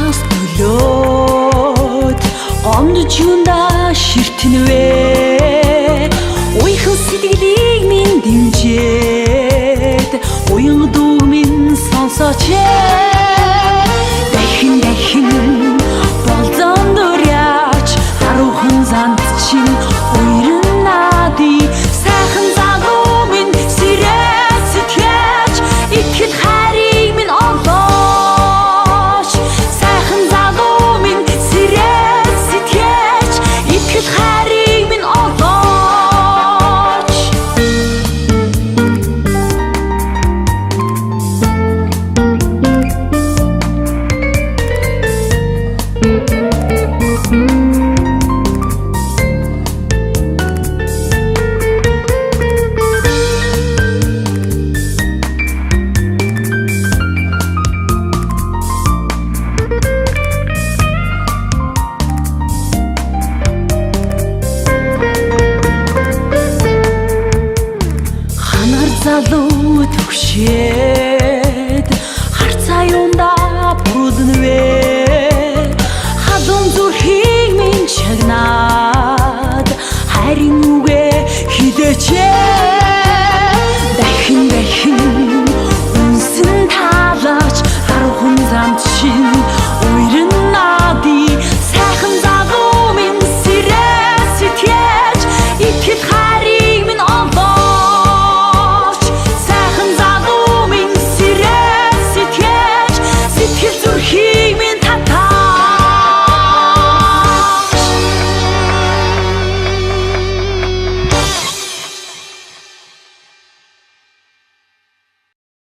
нас төлөөд гомдож юунда ширтэнвэ уйхан сэтгэлийг минь дэмжээд уян дуу минь сонсооч дахин дахин болзон дөряч харуухан зант чин уйран нади сайхан залуу минь сэрээс сэтгэж итгэл хайрыг минь олооч сайхан залуу минь сэрээс сэтгэж итгэл хайрыг минь олооч залуу төгшөө